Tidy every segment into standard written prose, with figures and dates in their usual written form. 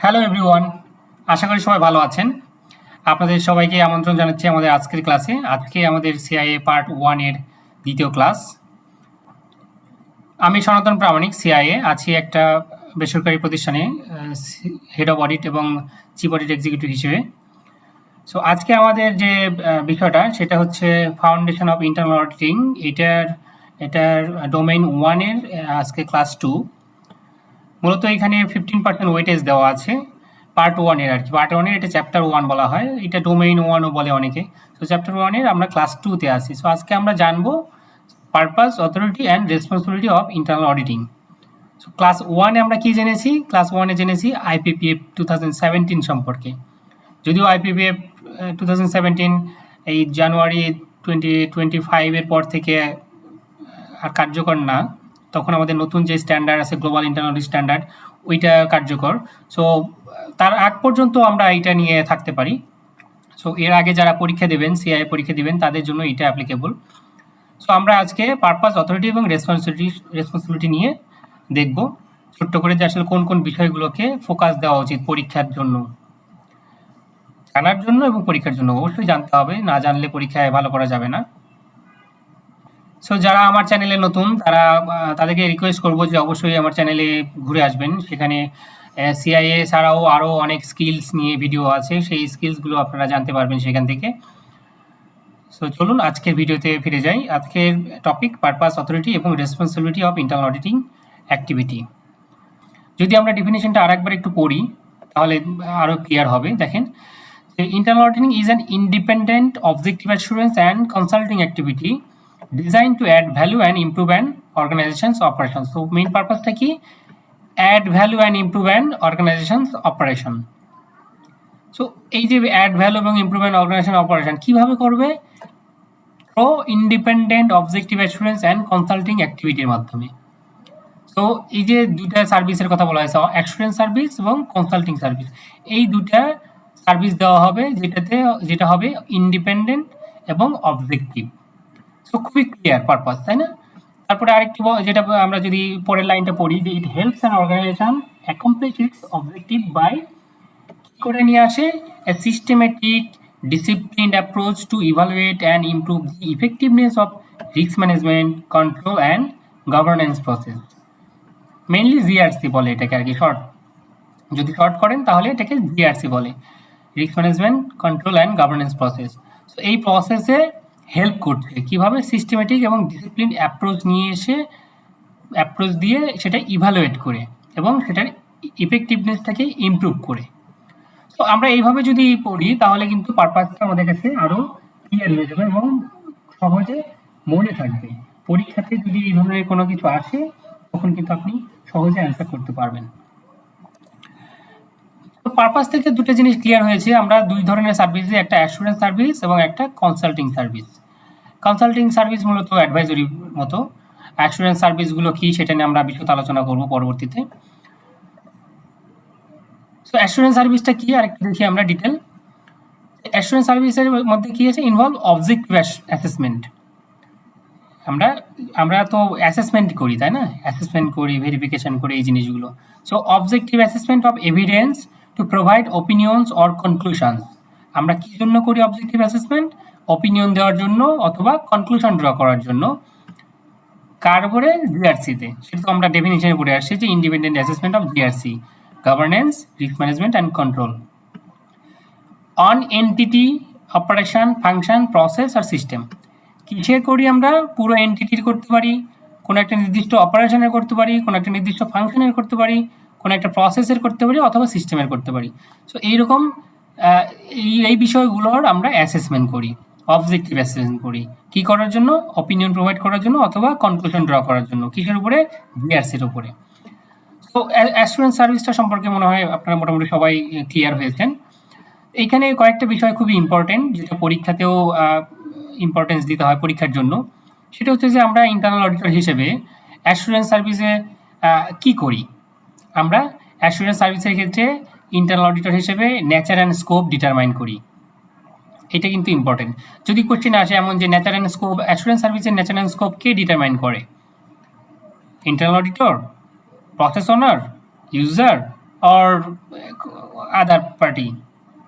Hello everyone, আশা করি সবাই ভালো আছেন। আপনাদের সবাইকে আমন্ত্রণ জানাচ্ছি আমাদের আজকের ক্লাসে। আজকে আমাদের সিআইএ পার্ট 1 এর দ্বিতীয় ক্লাস। আমি সনাতন প্রামাণিক, সিআইএ আছি একটা বেসরকারি প্রতিষ্ঠানে হেড অফ অডিট এবং চিফ অডিট এক্সিকিউটিভ হিসেবে। সো আজকে আমাদের যে বিষয়টা সেটা হচ্ছে ফাউন্ডেশন অফ ইন্টারনাল অডিটিং। এটার ডোমেইন 1 এর আজকে ক্লাস 2। মূলত এখানে 15% ওয়েটেজ দেওয়া আছে পার্ট 1 এর আর কি। পার্ট 1 এর এটা চ্যাপ্টার 1 বলা হয়, এটা ডোমেইন 1ও বলে অনেকে। সো চ্যাপ্টার 1 এর আমরা ক্লাস 2 তে আছি। সো আজকে আমরা জানবো purpose, authority and responsibility of internal auditing. So class 1 এ আমরা কি জেনেছি? ক্লাস 1 এ জেনেছি আইপিপিএফ 2017 সম্পর্কে। যদিও আইপিপিএফ 2017 এই জানুয়ারি 2025 এর পর থেকে আর কার্যকর না, তখন আমাদের নতুন যে স্ট্যান্ডার্ড আছে গ্লোবাল ইন্টারনাল অডিট স্ট্যান্ডার্ড, ওইটা কার্যকর। সো তার আগ পর্যন্ত আমরা এটা নিয়ে থাকতে পারি। সো এর আগে যারা পরীক্ষা দেবেন, সিআই পরীক্ষা দিবেন, তাদের জন্য এটা অ্যাপ্লিকেবল। সো আমরা আজকে পারপাস, অথরিটি এবং রেসপন্সিবিলিটি নিয়ে দেখব ছোট্ট করে, যে আসলে কোন কোন বিষয়গুলোকে ফোকাস দেওয়া উচিত পরীক্ষার জন্য, জানার জন্য এবং পরীক্ষার জন্য। অবশ্যই জানতে হবে, না জানলে পরীক্ষায় ভালো করা যাবে না। সো যারা আমার চ্যানেলে নতুন, তাদেরকে রিকোয়েস্ট করবো যে অবশ্যই আমার চ্যানেলে ঘুরে আসবেন। সেখানে সিআইএ ছাড়াও আরও অনেক স্কিলস নিয়ে ভিডিও আছে, সেই স্কিলসগুলো আপনারা জানতে পারবেন সেখান থেকে। সো চলুন আজকের ভিডিওতে ফিরে যাই। আজকের টপিক পারপাস, অথরিটি এবং responsibility of internal auditing activity. যদি আমরা ডেফিনেশনটা আরেকবার একটু পড়ি তাহলে আরও ক্লিয়ার হবে। দেখেন, internal auditing is an independent objective assurance and consulting activity designed to add value and improve an organization's operations. So main purpose টা কি? add value and improve an organization's operation. So এই যে add value এবং improve an organization operation কিভাবে করবে? through independent objective assurance and consulting activity এর মাধ্যমে। So এই যে দুইটা সার্ভিসের কথা বলা হয়েছে, অ্যাসুরেন্স সার্ভিস এবং কনসাল্টিং সার্ভিস, এই দুইটা সার্ভিস দেওয়া হবে যেটা হবে ইন্ডিপেন্ডেন্ট এবং অবজেক্টিভ। সো খুবই ক্লিয়ার পারপাস, তাই না? তারপরে আরেকটি যেটা আমরা যদি পরের লাইনটা পড়ি, যে it helps an organization accomplish its objective by কি করে নিয়ে আসে? A systematic disciplined approach to evaluate and improve the effectiveness of risk management, control and governance process. Mainly GRC বলে এটাকে আর কি, যদি শর্ট করেন তাহলে এটাকে জিআরসি বলে, risk management, control and governance process. So এই প্রসেসে হেল্প করছে কিভাবে? সিস্টেমেটিক এবং ডিসিপ্লিন অ্যাপ্রোচ নিয়ে এসে অ্যাপ্রোচ দিয়ে সেটা ইভালুয়েট করে এবং সেটার ইফেক্টিভনেসটাকে ইমপ্রুভ করে। সো আমরা এইভাবে যদি পড়ি তাহলে কিন্তু পারপাসটা আমাদের কাছে আরও ক্লিয়ার হয়ে যাবে এবং সহজে মনে থাকবে। পরীক্ষাতে যদি এই ধরনের কোনো কিছু আসে তখন কিন্তু আপনি সহজে অ্যান্সার করতে পারবেন। পারপাস থেকে দুটো জিনিস ক্লিয়ার হয়েছে। আমরা দুই ধরনের সার্ভিস, একটা অ্যাসুরেন্স সার্ভিস এবং একটা কনসাল্টিং সার্ভিস। কনসাল্টিং সার্ভিস মূলত অ্যাডভাইজরি মতো। অ্যাসুরেন্স সার্ভিসগুলো কি সেটা নিয়ে আমরা বিশদ আলোচনা করব পরবর্তীতে। সো অ্যাসুরেন্স সার্ভিসটা কি আরেকটু দেখি আমরা ডিটেল। অ্যাসুরেন্স সার্ভিসের মধ্যে কি আছে? Involve objective assessment. আমরা তো অ্যাসেসমেন্ট করি, তাই না? অ্যাসেসমেন্ট করি, ভেরিফিকেশন করি, এই জিনিসগুলো। So objective assessment of evidence to provide opinions or conclusions. আমরা কি জন্য করি অবজেক্টিভ অ্যাসেসমেন্ট? ওপিনিয়ন দেওয়ার জন্য অথবা কনক্লুশন ড্র করার জন্য। কার উপরে? জিআরসিতে। সেটা তো আমরা ডেফিনিশনে পড়ে আসছি যে independent assessment of GRC, governance, risk management and control on entity, operation, function, process আর সিস্টেম। কিসে করি আমরা? পুরো এন্টিটির করতে পারি, কোনো একটা নির্দিষ্ট অপারেশনের করতে পারি, কোনো একটা নির্দিষ্ট ফাংশনের করতে পারি, কোনো একটা প্রসেসের করতে পারি অথবা সিস্টেমের করতে পারি। সো এইরকম এই বিষয়গুলোর আমরা অ্যাসেসমেন্ট করি, অবজেক্টিভ অ্যাসেসমেন্ট করি। কি করার জন্য? অপিনিয়ন প্রোভাইড করার জন্য অথবা কনক্লুশন ড্র করার জন্য। কিসের উপরে? জিআরসির উপরে। সো অ্যাসুরেন্স সার্ভিসটা সম্পর্কে মনে হয় আপনারা মোটামুটি সবাই ক্লিয়ার হয়েছেন। এইখানে কয়েকটা বিষয় খুবই ইম্পর্টেন্ট, যেটা পরীক্ষাতেও ইম্পর্টেন্স দিতে হয় পরীক্ষার জন্য। সেটা হচ্ছে যে আমরা ইন্টারনাল অডিটর হিসেবে অ্যাসুরেন্স সার্ভিসে কি করি? আমরা অ্যাসুরেন্স সার্ভিসের ক্ষেত্রে ইন্টারনাল অডিটর হিসেবে নেচার অ্যান্ড স্কোপ ডিটারমাইন করি। এটা কিন্তু ইম্পর্টেন্ট। যদি কোশ্চেন আসে এমন যে নেচার অ্যান্ড স্কোপ, অ্যাসুরেন্স সার্ভিসের নেচার অ্যান্ড স্কোপ কে ডিটারমাইন করে? Internal auditor, process owner, user or other party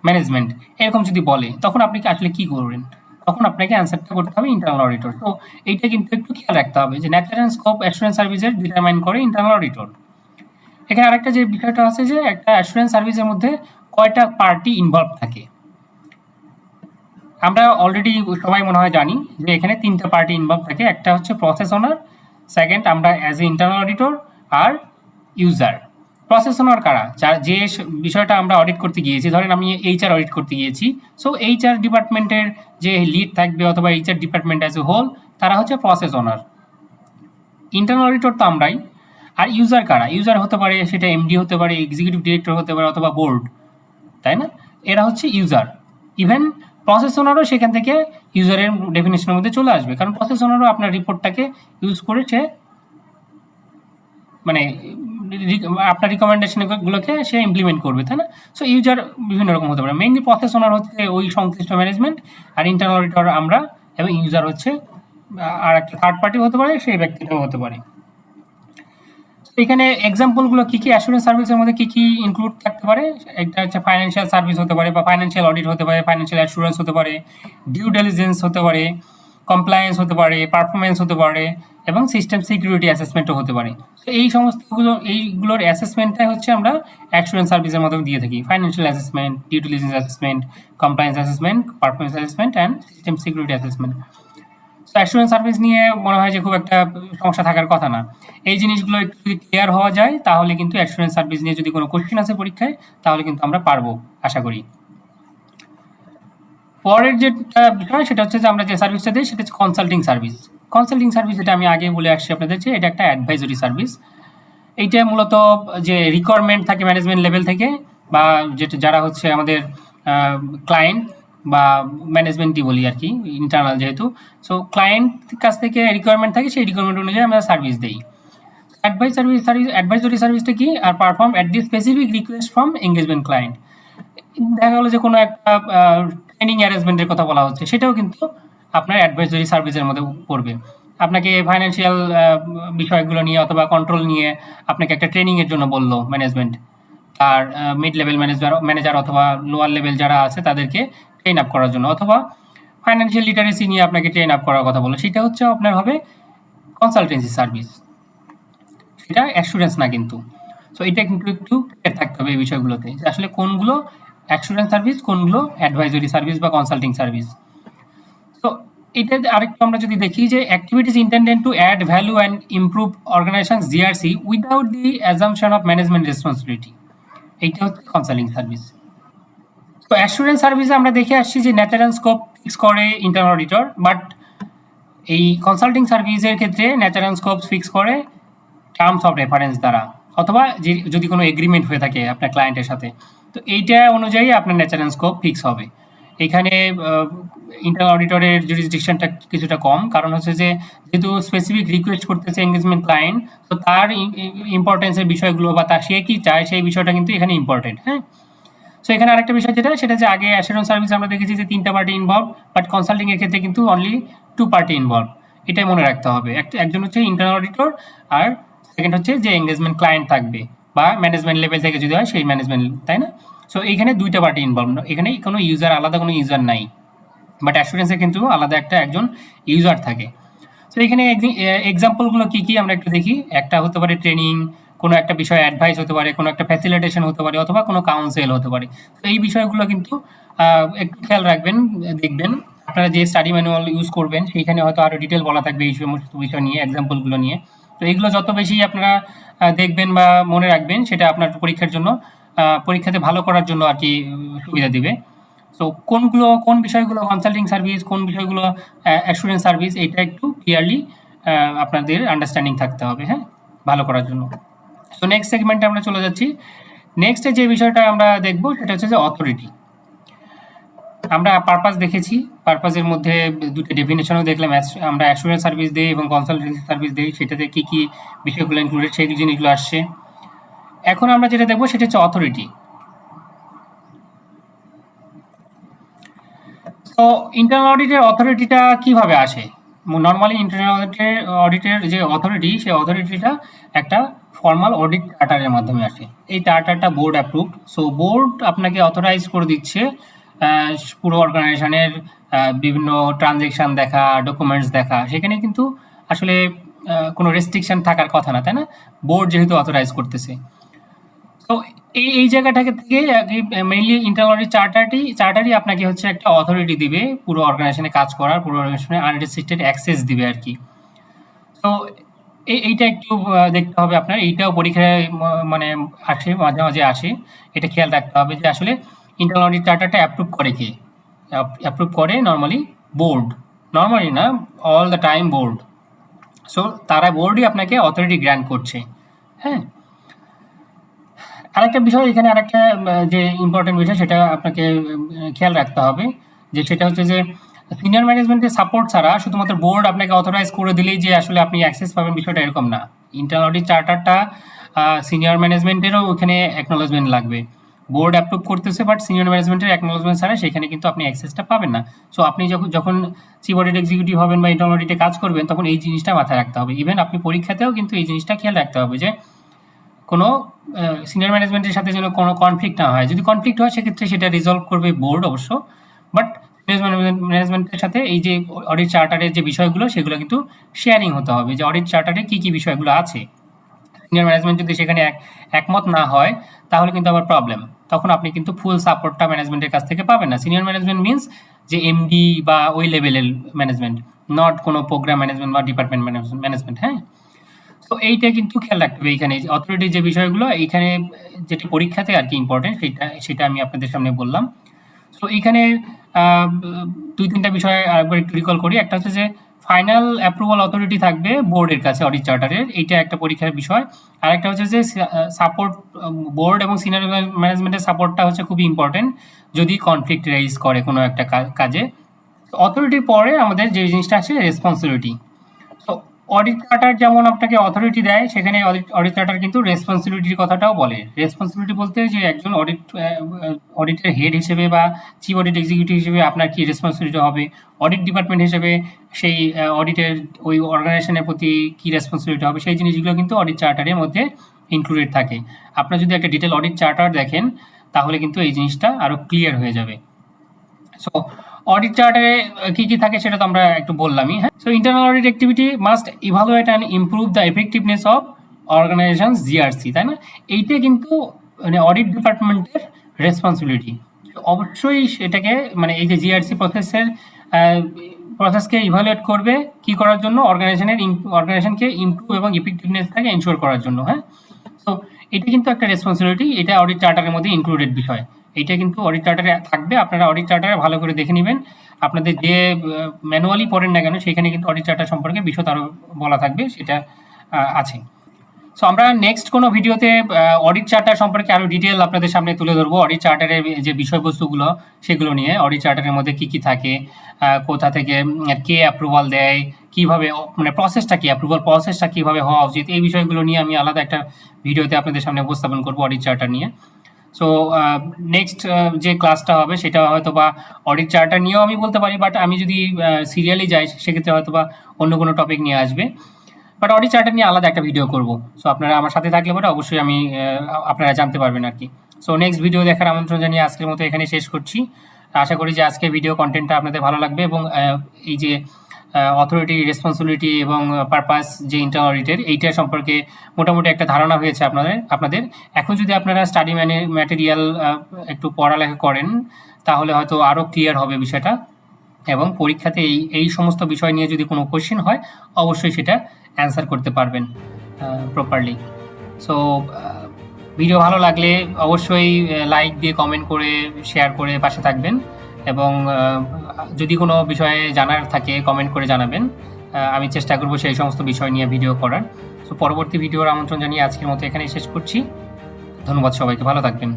management এরকম যদি বলে তখন আপনি আসলে কি করবেন? তখন আপনাকে অ্যান্সারটা করতে হবে ইন্টারনাল অডিটর। তো এইটা কিন্তু একটু খেয়াল রাখতে হবে যে নেচার অ্যান্ড স্কোপ অ্যাসুরেন্স সার্ভিসের ডিটারমাইন করে ইন্টারনাল অডিটর। এখানে আরেকটা যে বিষয়টা আছে যে একটা অ্যাসুরেন্স সার্ভিসের মধ্যে কয়টা পার্টি ইনভলভ থাকে। আমরা অলরেডি সবাই মনে হয় জানি যে এখানে ৩টা পার্টি ইনভলভ থাকে। একটা হচ্ছে প্রসেস ওনার, সেকেন্ড আমরা অ্যাজ এ ইন্টারনাল অডিটর, আর ইউজার। প্রসেস ওনার কারা? যে বিষয়টা আমরা অডিট করতে গিয়েছি, ধরেন আমি এইচআর অডিট করতে গিয়েছি, সো এইচআর ডিপার্টমেন্টের যে লিড থাকবে অথবা HR department as a whole, তারা হচ্ছে প্রসেস ওনার। ইন্টারনাল অডিটর তো আমরাই। আর ইউজার কারা? ইউজার হতে পারে, সেটা এমডি হতে পারে, এক্সিকিউটিভ ডিরেক্টর হতে পারে, অথবা বোর্ড, তাই না? এরা হচ্ছে ইউজার। ইভেন প্রসেস ওনারও সেখান থেকে ইউজারের ডেফিনেশনের মধ্যে চলে আসবে, কারণ প্রসেস ওনারও আপনার রিপোর্টটাকে ইউজ করে সে মানে আপনার রিকমেন্ডেশনগুলোকে সে ইমপ্লিমেন্ট করবে, তাই না? সো ইউজার বিভিন্ন রকম হতে পারে। মেইনলি প্রসেস ওনার হচ্ছে ওই সংশ্লিষ্ট ম্যানেজমেন্ট, আর ইন্টারনাল অডিটর আমরা, এবং ইউজার হচ্ছে আর একটা থার্ড পার্টি হতে পারে, সেই ব্যক্তিটাও হতে পারে। এখানে এক্সাম্পলগুলো কি কি অ্যাসুরেন্স সার্ভিসের মধ্যে কি কি ইনক্লুড থাকতে পারে? একটা হচ্ছে ফাইন্যান্সিয়াল সার্ভিস হতে পারে, বা ফাইন্যান্সিয়াল অডিট হতে পারে, ফাইন্যান্সিয়াল অ্যাসুরেন্স হতে পারে, ডিউ ডিলিজেন্স হতে পারে, কমপ্লায়েন্স হতে পারে, পারফরমেন্স হতে পারে, এবং সিস্টেম সিকিউরিটি অ্যাসেসমেন্টও হতে পারে। তো এই সমস্তগুলো, এইগুলোর অ্যাসেসমেন্টটাই হচ্ছে আমরা অ্যাসুরেন্স সার্ভিসের মাধ্যমে দিয়ে থাকি। Financial assessment, due diligence assessment, compliance assessment, performance assessment and system security assessment. তো অ্যাসুরেন্স সার্ভিস নিয়ে মনে হয় যে খুব একটা সমস্যা থাকার কথা না। এই জিনিসগুলো একটু যদি ক্লিয়ার হওয়া যায় তাহলে কিন্তু অ্যাসুরেন্স সার্ভিস নিয়ে যদি কোনো কোশ্চেন আসে পরীক্ষায় তাহলে কিন্তু আমরা পারবো, আশা করি। পরের যে বিষয় সেটা হচ্ছে যে আমরা যে সার্ভিসটা দিই সেটা হচ্ছে কনসাল্টিং সার্ভিস। কনসাল্টিং সার্ভিস, যেটা আমি আগে বলে আসছি আপনাদের, যে এটা একটা অ্যাডভাইজরি সার্ভিস। এইটা মূলত যে রিকোয়ারমেন্ট থাকে ম্যানেজমেন্ট লেভেল থেকে, বা যেটা যারা হচ্ছে আমাদের ক্লায়েন্ট বা ম্যানেজমেন্টই বলি আর কি, ইন্টারনাল যেহেতু। সো ক্লায়েন্ট কাছ থেকে রিকোয়ারমেন্ট থাকে, সেই রিকোয়ারমেন্ট অনুযায়ী আমরা সার্ভিস দিই। অ্যাডভাইজরি সার্ভিসটা কি? আর perform at the specific request from engagement client. দেখা গেলো যে কোনো একটা ট্রেনিং অ্যারেঞ্জমেন্টের কথা বলা হচ্ছে, সেটাও কিন্তু আপনার অ্যাডভাইজরি সার্ভিসের মধ্যে পড়বে। আপনাকে ফাইন্যান্সিয়াল বিষয়গুলো নিয়ে অথবা কন্ট্রোল নিয়ে আপনাকে একটা ট্রেনিংয়ের জন্য বললো ম্যানেজমেন্ট, আর মিড লেভেল ম্যানেজার অথবা লোয়ার লেভেল যারা আছে তাদেরকে ট্রেন আপ করার জন্য, অথবা ফাইন্যান্সিয়াল লিটারেসি নিয়ে আপনাকে ট্রেন আপ করার কথা বললো, সেটা হচ্ছে আপনার হবে কনসালটেন্সি সার্ভিস, সেটা অ্যাসুরেন্স না কিন্তু। সো এটা কিন্তু একটু ক্লিয়ার থাকতে হবে এই বিষয়গুলোতে, যে আসলে কোনগুলো অ্যাসুরেন্স সার্ভিস, কোনগুলো অ্যাডভাইজরি সার্ভিস বা কনসাল্টিং সার্ভিস। সো এটা আরেকটু আমরা যদি দেখি যে activities intended to add value and improve organisation GRC without the assumption of management responsibility, এইটা হচ্ছে কনসাল্টিং সার্ভিস। তো অ্যাসুরেন্স সার্ভিসে আমরা দেখে আসছি যে ন্যাচার অ্যান্ড স্কোপ ফিক্স করে ইন্টারনাল অডিটর, বাট এই কনসাল্টিং সার্ভিসের ক্ষেত্রে ন্যাচার অ্যান্ড স্কোপ ফিক্স করে টার্মস অফ রেফারেন্স দ্বারা, অথবা যদি কোনো এগ্রিমেন্ট হয়ে থাকে আপনার ক্লায়েন্টের সাথে, তো এইটা অনুযায়ী আপনার ন্যাচার অ্যান্ড স্কোপ ফিক্স হবে। এখানে ইন্টারনাল অডিটরের জুরিসডিকশনটা কিছুটা কম, কারণ হচ্ছে যে যেহেতু স্পেসিফিক রিকোয়েস্ট করতেছে এঙ্গেজমেন্ট ক্লায়েন্ট, তো তার ইম্পর্টেন্সের বিষয়গুলো বা তার সে কী চায় সেই বিষয়টা কিন্তু এখানে ইম্পর্টেন্ট। হ্যাঁ, সো এখানে আরেকটা বিষয় যেটা, সেটা যে আগে অ্যাসুরেন্স সার্ভিস আমরা দেখেছি যে 3টা পার্টি ইনভলভ, বাট কনসাল্টিংয়ের ক্ষেত্রে কিন্তু অনলি 2 পার্টি ইনভলভ। এটাই মনে রাখতে হবে। একজন হচ্ছে ইন্টারনাল অডিটর, আর সেকেন্ড হচ্ছে যে এঙ্গেজমেন্ট ক্লায়েন্ট থাকবে, বা ম্যানেজমেন্ট লেভেল থেকে যদি হয় সেই ম্যানেজমেন্ট, তাই না? সো এইখানে 2টা পার্টি ইনভলভ, এখানে কোনো ইউজার, আলাদা কোনো ইউজার নাই, বাট অ্যাসুরেন্সে কিন্তু আলাদা একজন ইউজার থাকে। সো এখানে এক্সাম্পলগুলো কী কী আমরা একটু দেখি। একটা হতে পারে ট্রেনিং, কোনো একটা বিষয়ে অ্যাডভাইস হতে পারে, কোনো একটা ফ্যাসিলিটেশন হতে পারে, অথবা কোনো কাউন্সেল হতে পারে। তো এই বিষয়গুলো কিন্তু একটু খেয়াল রাখবেন, দেখবেন আপনারা যে স্টাডি ম্যানুয়াল ইউজ করবেন সেইখানে হয়তো আরও ডিটেল বলা থাকবে এই সমস্ত বিষয় নিয়ে, এক্সাম্পলগুলো নিয়ে। তো এইগুলো যত বেশি আপনারা দেখবেন বা মনে রাখবেন, সেটা আপনার পরীক্ষার জন্য, পরীক্ষাতে ভালো করার জন্য আর কি সুবিধা দিবে। সো কোন বিষয়গুলো কনসাল্টিং সার্ভিস, কোন বিষয়গুলো অ্যাসুরেন্স সার্ভিস, এটা একটু ক্লিয়ারলি আপনাদের আন্ডারস্ট্যান্ডিং থাকতে হবে, হ্যাঁ, ভালো করার জন্য। সো নেক্সট সেগমেন্টে আমরা চলে যাচ্ছি। নেক্সটে যে বিষয়টা আমরা দেখব সেটা হচ্ছে যে অথরিটি। আমরা পারপাস দেখেছি, পারপাসের মধ্যে 2টা ডেফিনেশনও দেখলাম, আমরা অ্যাসুরেন্স সার্ভিস দিই এবং কনসালটেন্সি সার্ভিস দিই, সেটাতে কী কী বিষয়গুলো ইনক্লুডেড সেই জিনিসগুলো আসছে। এখন আমরা যেটা দেখবো সেটা হচ্ছে অথরিটি। তো ইন্টারনাল অডিটের অথরিটিটা কিভাবে আসে? নর্মালি ইন্টারনাল অডিটের যে অথরিটি, সেই অথরিটিটা একটা ফর্মাল অডিট চার্টারের মাধ্যমে আসে। এই চার্টারটা বোর্ড অ্যাপ্রুভড। সো বোর্ড আপনাকে অথরাইজ করে দিচ্ছে পুরো অর্গানাইজেশনের বিভিন্ন ট্রানজেকশন দেখা, ডকুমেন্টস দেখা। সেখানে কিন্তু আসলে কোনো রেস্ট্রিকশন থাকার কথা না, তাই না? বোর্ড যেহেতু অথরাইজ করতেছে। তো এই জায়গাটাকে থেকে মেইনলি ইন্টারনাল অডিট চার্টারই আপনাকে হচ্ছে একটা অথরিটি দিবে পুরো অর্গানাইজেশনে কাজ করার, পুরো অর্গানাইজেশনে আনরেস্ট্রিক্টেড অ্যাক্সেস দিবে আর কি। তো এইটা একটু দেখতে হবে আপনার। এইটাও পরীক্ষায় মানে আসে, মাঝে মাঝে আসে। এটা খেয়াল রাখতে হবে যে আসলে ইন্টারনাল অডিট চার্টারটা অ্যাপ্রুভ করে কে? অ্যাপ্রুভ করে নর্মালি বোর্ড। নর্মালি না, all the time board. So তারা বোর্ডই আপনাকে অথরিটি গ্র্যান্ট করছে। হ্যাঁ, আরেকটা বিষয় এখানে, আরেকটা যে ইম্পর্টেন্ট বিষয় সেটা আপনাকে খেয়াল রাখতে হবে, যে সেটা হচ্ছে যে সিনিয়র ম্যানেজমেন্টের সাপোর্ট ছাড়া শুধুমাত্র বোর্ড আপনাকে অথরাইজ করে দিলেই যে আসলে আপনি অ্যাক্সেস পাবেন, বিষয়টা এরকম না। ইন্টারনাল অডিট চার্টারটা সিনিয়র ম্যানেজমেন্টেরও ওখানে অ্যাকনোলেজমেন্ট লাগবে। বোর্ড অ্যাপ্রুভ করতেছে, বাট সিনিয়র ম্যানেজমেন্টের অ্যাকনোলেজমেন্ট ছাড়া সেখানে কিন্তু আপনি অ্যাক্সেসটা পাবেন না। সো আপনি যখন চিফ অডিট এক্সিকিউটিভ হবেন বা ইন্টারনাল অডিটে কাজ করবেন, তখন এই জিনিসটা মাথায় রাখতে হবে। ইভেন আপনি পরীক্ষাতেও কিন্তু এই জিনিসটা খেয়াল রাখতে হবে যে কোনো সিনিয়র ম্যানেজমেন্টের সাথে যেন কোনো কনফ্লিক্ট না হয়। যদি কনফ্লিক্ট হয় সেক্ষেত্রে সেটা রিজলভ করবে বোর্ড অবশ্য, বাট সিনিয়র ম্যানেজমেন্টের সাথে এই যে অডিট চার্টারের যে বিষয়গুলো সেগুলো কিন্তু শেয়ারিং হতে হবে, যে অডিট চার্টারে কী কী বিষয়গুলো আছে। সিনিয়র ম্যানেজমেন্ট যদি সেখানে একমত না হয় তাহলে কিন্তু আবার প্রবলেম। তখন আপনি কিন্তু ফুল সাপোর্টটা ম্যানেজমেন্টের কাছ থেকে পাবেন না। সিনিয়র ম্যানেজমেন্ট মিনস যে এমডি বা ওই লেভেলের ম্যানেজমেন্ট, নট কোনো প্রোগ্রাম ম্যানেজমেন্ট বা ডিপার্টমেন্ট ম্যানেজমেন্ট। হ্যাঁ, তো এইটা কিন্তু খেয়াল রাখতে হবে। এইখানে অথরিটির যে বিষয়গুলো এইখানে যেটা পরীক্ষাতে আর কি ইম্পর্টেন্ট, সেটা আমি আপনাদের সামনে বললাম। সো এইখানে দুই তিনটা বিষয় আরেকবার একটু রিকল করি। একটা হচ্ছে যে ফাইনাল অ্যাপ্রুভাল অথরিটি থাকবে বোর্ডের কাছে অডিট চার্টারের, এইটা একটা পরীক্ষার বিষয়। আর একটা হচ্ছে যে সাপোর্ট, বোর্ড এবং সিনিয়র ম্যানেজমেন্টের সাপোর্টটা হচ্ছে খুবই ইম্পর্টেন্ট যদি কনফ্লিক্ট রেইজ করে কোনো একটা কাজে। অথরিটির পরে আমাদের যে জিনিসটা আছে রেসপন্সিবিলিটি। সো অডিট চার্টার যেমন আপনাকে অথরিটি দেয়, সেখানে অডিট চার্টার কিন্তু রেসপন্সিবিলিটির কথাটাও বলে। রেসপন্সিবিলিটি বলতে যে একজন অডিটের হেড হিসেবে বা চিফ অডিট এক্সিকিউটিভ হিসেবে আপনার কি রেসপন্সিবিলিটি হবে, অডিট ডিপার্টমেন্ট হিসেবে সেই অডিটের ওই অর্গানাইজেশনের প্রতি কি রেসপন্সিবিলিটি হবে, সেই জিনিসগুলো কিন্তু অডিট চার্টারের মধ্যে ইনক্লুডেড থাকে। আপনার যদি একটা ডিটেল অডিট চার্টার দেখেন তাহলে কিন্তু এই জিনিসটা আরও ক্লিয়ার হয়ে যাবে। সো অডিট চার্টারে কি কি থাকে সেটা তো আমরা একটু বললামই। হ্যাঁ, so internal audit activity must evaluate and improve the effectiveness of organisation GRC, তাই না? এইটা কিন্তু মানে অডিট ডিপার্টমেন্টের রেসপন্সিবিলিটি। অবশ্যই সেটাকে মানে এই যে জিআরসি প্রসেসকে ইভালুয়েট করবে কি করার জন্য, অর্গানাইজেশনকে ইমপ্রুভ এবং ইফেক্টিভনেসটাকে এনশিওর করার জন্য। হ্যাঁ, সো এটা কিন্তু একটা রেসপন্সিবিলিটি, এটা অডিট চার্টারের মধ্যে ইনক্লুডেড বিষয়। এইটা কিন্তু অডিট চার্টারে থাকবে। আপনারা অডিট চার্টারে ভালো করে দেখে নেবেন। আপনাদের যে ম্যানুয়ালি পড়েন না কেন সেখানে কিন্তু অডিট চার্টার সম্পর্কে বিশদ আরও বলা থাকবে, সেটা আছে। সো আমরা নেক্সট কোনো ভিডিওতে অডিট চার্টার সম্পর্কে আরও ডিটেল আপনাদের সামনে তুলে ধরবো। অডিট চার্টারের যে বিষয়বস্তুগুলো সেগুলো নিয়ে, অডিট চার্টারের মধ্যে কী কী থাকে, কোথা থেকে কে অ্যাপ্রুভাল দেয়, কীভাবে মানে প্রসেসটা কী, অ্যাপ্রুভাল প্রসেসটা কীভাবে হওয়া উচিত, এই বিষয়গুলো নিয়ে আমি আলাদা একটা ভিডিওতে আপনাদের সামনে উপস্থাপন করবো অডিট চার্টার নিয়ে। সো নেক্সট যে ক্লাসটা হবে সেটা হয়তো বা অডিট চার্টার নিয়েও আমি বলতে পারি, বাট আমি যদি সিরিয়ালি যাই সেক্ষেত্রে হয়তো বা অন্য কোনো টপিক নিয়ে আসবে, বাট অডিট চার্টার নিয়ে আলাদা একটা ভিডিও করব। সো আপনারা আমার সাথে থাকলে পরে অবশ্যই আপনারা জানতে পারবেন আর কি। সো নেক্সট ভিডিও দেখার আমন্ত্রণ জানিয়ে আজকের মতো এখানে শেষ করছি। আশা করি যে আজকের ভিডিও কন্টেন্টটা আপনাদের ভালো লাগবে এবং এই যে অথরিটি, রেসপন্সিবিলিটি এবং পারপাস যে ইন্টারনাল অডিটের, এইটা সম্পর্কে মোটামুটি একটা ধারণা হয়েছে আপনাদের। এখন যদি আপনারা স্টাডি ম্যাটেরিয়াল একটু পড়ালেখা করেন তাহলে হয়তো আরও ক্লিয়ার হবে বিষয়টা, এবং পরীক্ষাতে এই সমস্ত বিষয় নিয়ে যদি কোনো কোয়েশ্চেন হয় অবশ্যই সেটা অ্যান্সার করতে পারবেন প্রপারলি। সো ভিডিও ভালো লাগলে অবশ্যই লাইক দিয়ে, কমেন্ট করে, শেয়ার করে পাশে থাকবেন, এবং যদি কোনো বিষয়ে জানার থাকে কমেন্ট করে জানাবেন। আমি চেষ্টা করব সেই সমস্ত বিষয় নিয়ে ভিডিও করার। সো পরবর্তী ভিডিওর আমন্ত্রণ জানিয়ে আজকের মতো এখানেই শেষ করছি। ধন্যবাদ সবাইকে, ভালো থাকবেন।